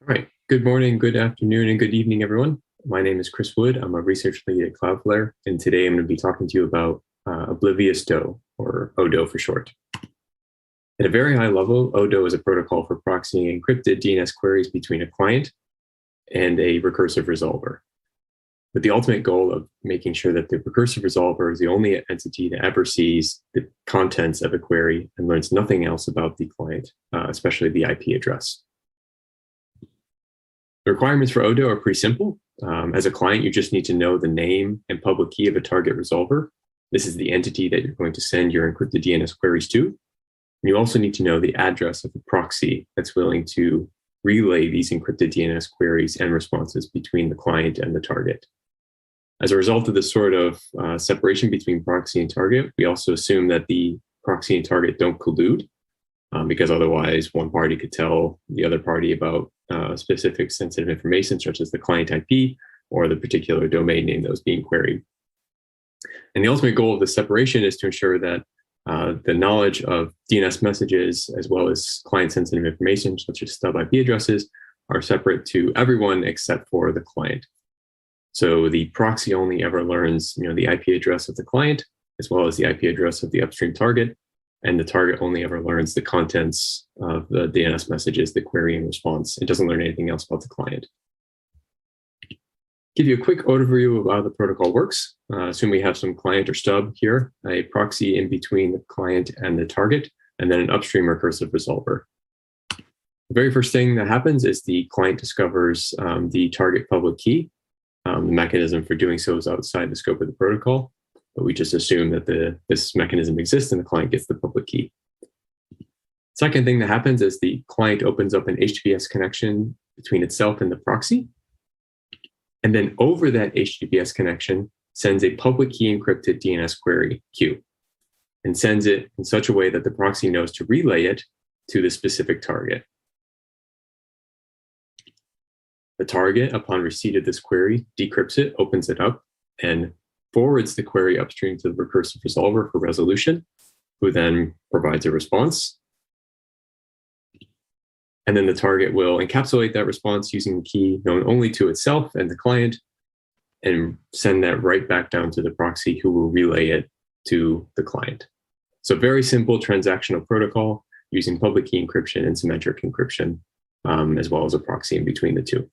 All right. Good morning, good afternoon, and good evening, everyone. My name is Chris Wood. I'm a research lead at Cloudflare, and today I'm going to be talking to you about Oblivious DoH, or ODoH for short. At a very high level, ODoH is a protocol for proxying encrypted DNS queries between a client and a recursive resolver, with the ultimate goal of making sure that the recursive resolver is the only entity that ever sees the contents of a query and learns nothing else about the client, especially the IP address. The requirements for ODoH are pretty simple. As a client, you just need to know the name and public key of a target resolver. This is the entity that you're going to send your encrypted DNS queries to. And you also need to know the address of the proxy that's willing to relay these encrypted DNS queries and responses between the client and the target. As a result of this sort of separation between proxy and target, we also assume that the proxy and target don't collude, because otherwise one party could tell the other party about specific sensitive information, such as the client IP or the particular domain name that was being queried. And the ultimate goal of the separation is to ensure that the knowledge of DNS messages, as well as client-sensitive information, such as stub IP addresses, are separate to everyone except for the client. So the proxy only ever learns, the IP address of the client, as well as the IP address of the upstream target, and the target only ever learns the contents of the DNS messages, the query and response. It doesn't learn anything else about the client. Give you a quick overview of how the protocol works. Assume we have some client or stub here, a proxy in between the client and the target, and then an upstream recursive resolver. The very first thing that happens is the client discovers the target public key. The mechanism for doing so is outside the scope of the protocol, but we just assume that this mechanism exists and the client gets the public key. Second thing that happens is the client opens up an HTTPS connection between itself and the proxy. And then over that HTTPS connection, sends a public key encrypted DNS query queue and sends it in such a way that the proxy knows to relay it to the specific target. The target, upon receipt of this query, decrypts it, opens it up, and forwards the query upstream to the recursive resolver for resolution, who then provides a response. And then the target will encapsulate that response using the key known only to itself and the client, and send that right back down to the proxy, who will relay it to the client. So very simple transactional protocol using public key encryption and symmetric encryption, as well as a proxy in between the two.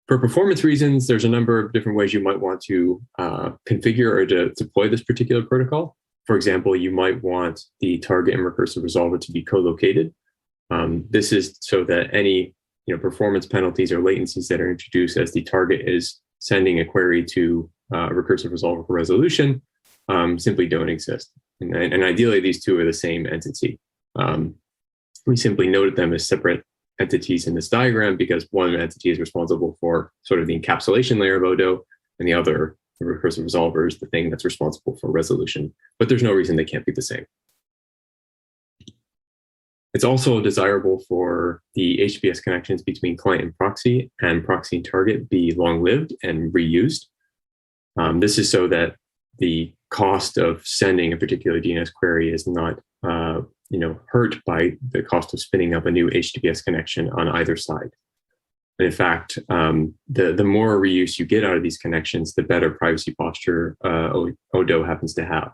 For performance reasons, there's a number of different ways you might want to configure or to deploy this particular protocol. For example, you might want the target and recursive resolver to be co-located. This is so that any performance penalties or latencies that are introduced as the target is sending a query to a recursive resolver for resolution simply don't exist. And ideally, these two are the same entity. We simply noted them as separate entities in this diagram because one entity is responsible for sort of the encapsulation layer of ODoH, and the other, the recursive resolver, is the thing that's responsible for resolution. But there's no reason they can't be the same. It's also desirable for the HTTPS connections between client and proxy and target be long-lived and reused. This is so that the cost of sending a particular DNS query is not hurt by the cost of spinning up a new HTTPS connection on either side. And in fact, the more reuse you get out of these connections, the better privacy posture ODoH happens to have.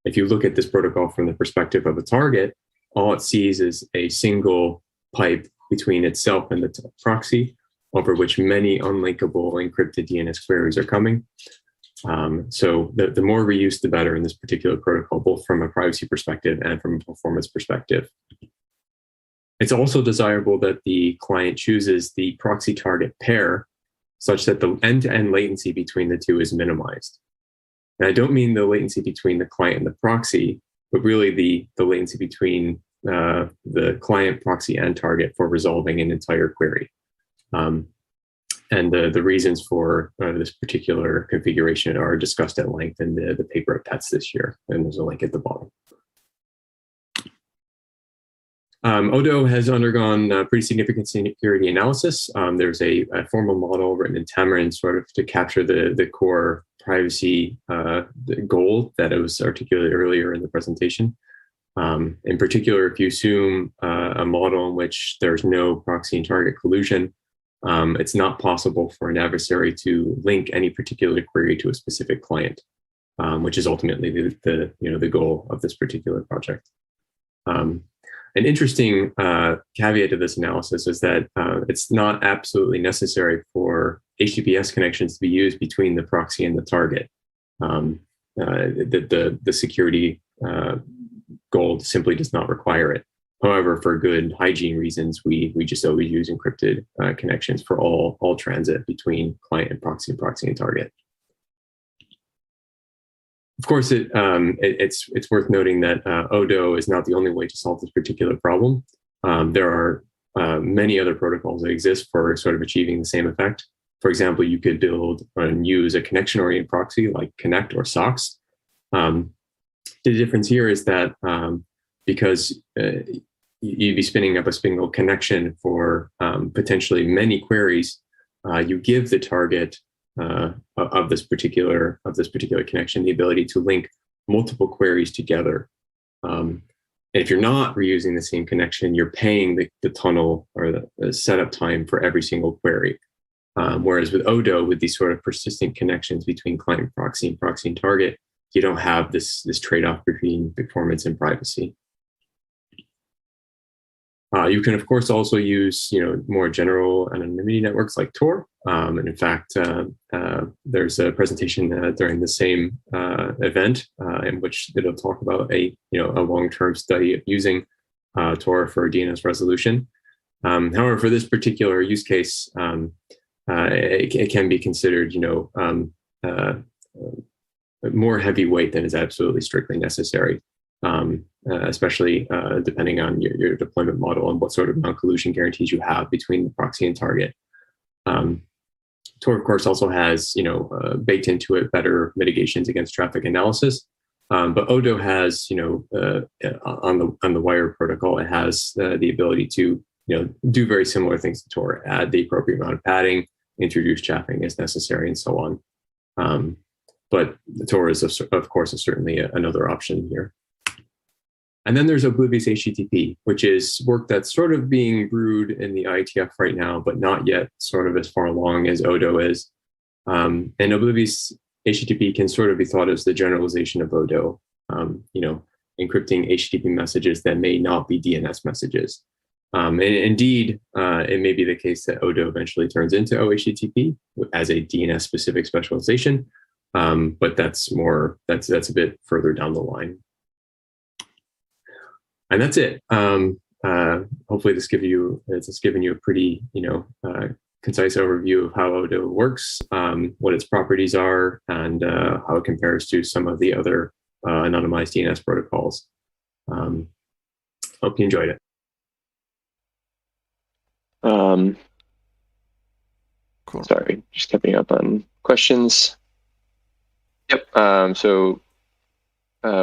If you look at this protocol from the perspective of a target, all it sees is a single pipe between itself and the proxy, over which many unlinkable encrypted DNS queries are coming. So the more reuse, the better in this particular protocol, both from a privacy perspective and from a performance perspective. It's also desirable that the client chooses the proxy target pair such that the end-to-end latency between the two is minimized. And I don't mean the latency between the client and the proxy, but really the latency between the client, proxy, and target for resolving an entire query. And the reasons for this particular configuration are discussed at length in the paper at PETS this year, and there's a link at the bottom. ODoH has undergone pretty significant security analysis. There's a formal model written in Xamarin sort of to capture the core privacy goal that it was articulated earlier in the presentation. In particular, if you assume a model in which there's no proxy and target collusion, it's not possible for an adversary to link any particular query to a specific client, which is ultimately the goal of this particular project. An interesting caveat to this analysis is that it's not absolutely necessary for HTTPS connections to be used between the proxy and the target. The security goal simply does not require it. However, for good hygiene reasons, we just always use encrypted connections for all transit between client and proxy and target. Of course, it's worth noting that ODoH is not the only way to solve this particular problem. There are many other protocols that exist for sort of achieving the same effect. For example, you could build and use a connection-oriented proxy like Connect or SOCKS. The difference here is that because you'd be spinning up a single connection for potentially many queries, you give the target of this particular connection the ability to link multiple queries together. And if you're not reusing the same connection, you're paying the tunnel or the setup time for every single query. Whereas with ODoH, with these sort of persistent connections between client proxy and target, you don't have this trade-off between performance and privacy. You can, of course, also use more general anonymity networks like Tor. And in fact, there's a presentation during the same event in which it'll talk about a long-term study of using Tor for DNS resolution. However, for this particular use case, it can be considered more heavyweight than is absolutely strictly necessary. Especially depending on your deployment model and what sort of non-collusion guarantees you have between the proxy and target. Tor, of course, also has baked into it better mitigations against traffic analysis. But ODoH has on the wire protocol, it has the ability to do very similar things to Tor, add the appropriate amount of padding, introduce chaffing as necessary, and so on. But Tor is, of course, certainly another option here. And then there's Oblivious HTTP, which is work that's sort of being brewed in the IETF right now, but not yet sort of as far along as ODoH is. And Oblivious HTTP can sort of be thought as the generalization of ODoH, encrypting HTTP messages that may not be DNS messages. And indeed, it may be the case that ODoH eventually turns into OHTTP as a DNS-specific specialization, but that's a bit further down the line. And that's it. Hopefully, this given you a pretty concise overview of how ODoH works, what its properties are, and how it compares to some of the other anonymized DNS protocols. Hope you enjoyed it. Cool. Sorry, just catching up on questions. Yep.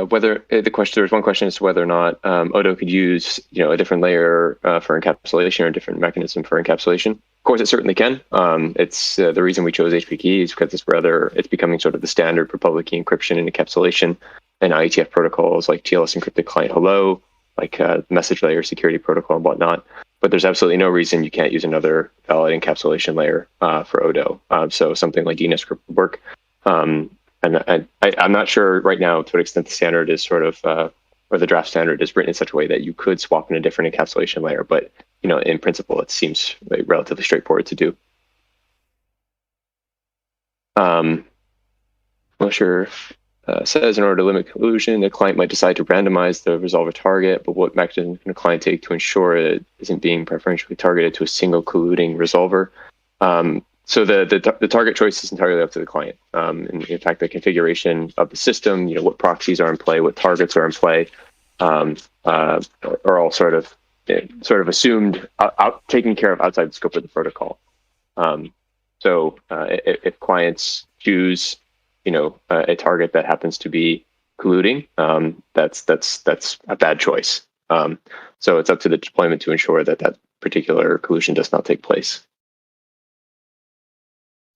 Whether there's one question as to whether or not ODoH could use a different layer for encapsulation or a different mechanism for encapsulation. Of course, it certainly can. It's the reason we chose HPKey is because it's becoming sort of the standard for public key encryption and encapsulation, and IETF protocols like TLS encrypted client hello, like message layer security protocol and whatnot. But there's absolutely no reason you can't use another valid encapsulation layer for ODoH. So something like DNSCrypt would work. And I'm not sure right now to what extent the standard is sort of, or the draft standard is written in such a way that you could swap in a different encapsulation layer. But, in principle, it seems relatively straightforward to do. Mosher says in order to limit collusion, the client might decide to randomize the resolver target, but what mechanism can a client take to ensure it isn't being preferentially targeted to a single colluding resolver? So the target choice is entirely up to the client. And in fact, the configuration of the system, what proxies are in play, what targets are in play, are all sort of assumed, taken care of outside the scope of the protocol. So if clients choose, a target that happens to be colluding, that's a bad choice. So it's up to the deployment to ensure that particular collusion does not take place.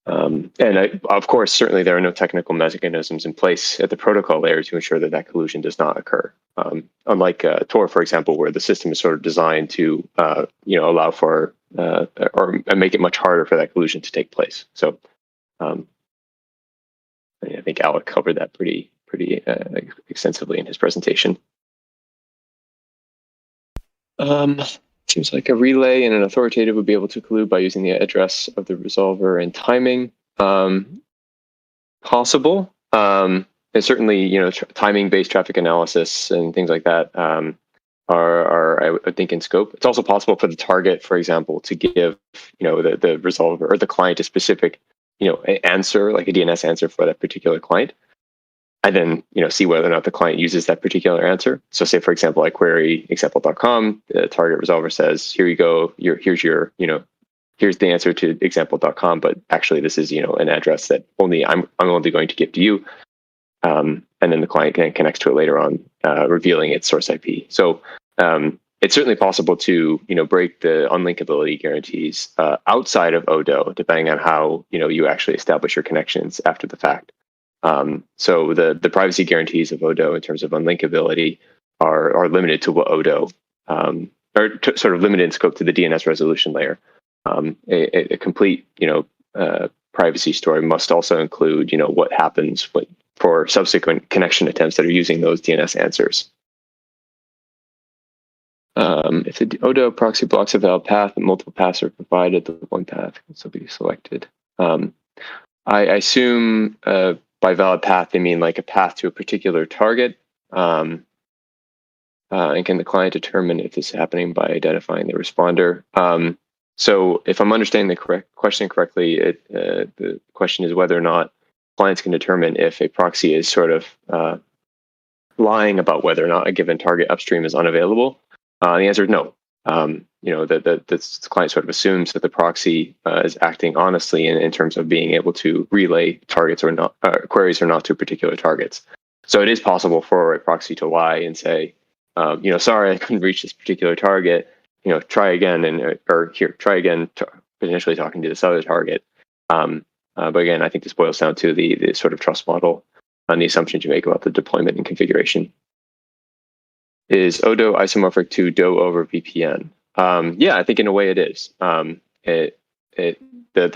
Of course, certainly there are no technical mechanisms in place at the protocol layer to ensure that collusion does not occur. Unlike Tor, for example, where the system is sort of designed to allow for or make it much harder for that collusion to take place. So I think Alec covered that pretty extensively in his presentation. Seems like a relay and an authoritative would be able to collude by using the address of the resolver and timing. Possible. And certainly, timing-based traffic analysis and things like that are I would think in scope. It's also possible for the target, for example, to give the resolver or the client a specific answer, like a DNS answer for that particular client, and then see whether or not the client uses that particular answer. So say, for example, I query example.com, the target resolver says, here you go, here's the answer to example.com, but actually this is an address that I'm only going to give to you. And then the client connects to it later on, revealing its source IP. So it's certainly possible to break the unlinkability guarantees outside of ODoH, depending on how you actually establish your connections after the fact. So the privacy guarantees of ODoH in terms of unlinkability are limited to what ODoH, sort of limited in scope to the DNS resolution layer. A complete privacy story must also include what happens for subsequent connection attempts that are using those DNS answers. If the ODoH proxy blocks a valid path and multiple paths are provided, the one path can still be selected. I assume by valid path, they mean like a path to a particular target. And can the client determine if this is happening by identifying the responder? So if I'm understanding the question correctly, the question is whether or not clients can determine if a proxy is sort of lying about whether or not a given target upstream is unavailable. The answer is no. The client sort of assumes that the proxy is acting honestly in terms of being able to relay targets or not queries or not to particular targets. So it is possible for a proxy to lie and say, sorry, I couldn't reach this particular target. Try again, try again, potentially talking to this other target. But again, I think this boils down to the sort of trust model and the assumptions you make about the deployment and configuration. Is ODoH isomorphic to DoH over VPN? Yeah, I think in a way it is. The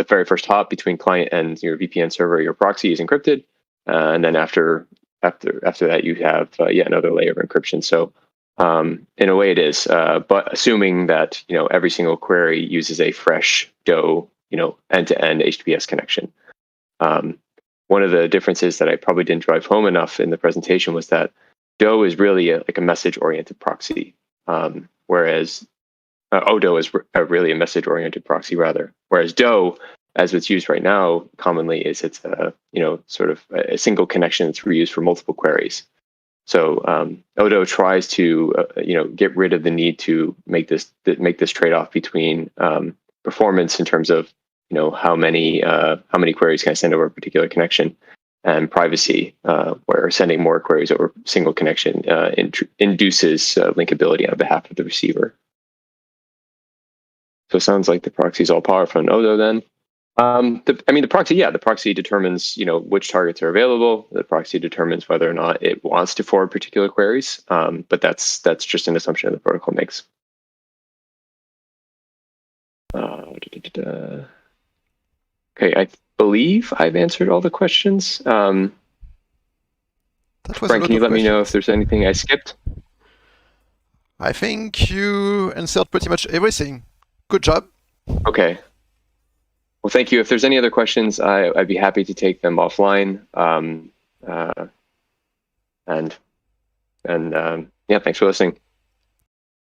very first hop between client and your VPN server, your proxy is encrypted, and then after that you have yet another layer of encryption. So in a way it is, but assuming that every single query uses a fresh DoH end-to-end HTTPS connection. One of the differences that I probably didn't drive home enough in the presentation was that DoH is really like a message-oriented proxy, whereas ODoH is really a message-oriented proxy rather. Whereas DoH, as it's used right now, commonly it's a sort of a single connection that's reused for multiple queries. So ODoH tries to get rid of the need to make this trade-off between performance in terms of how many queries can I send over a particular connection, and privacy, where sending more queries over a single connection induces linkability on behalf of the receiver. So it sounds like the proxy is all powerful in ODoH then. The proxy determines which targets are available. The proxy determines whether or not it wants to forward particular queries, but that's just an assumption that the protocol makes. Okay, I believe I've answered all the questions. Frank, can you let me know if there's anything I skipped? I think you answered pretty much everything. Good job. Okay. Well, thank you. If there's any other questions, I'd be happy to take them offline. Yeah, thanks for listening.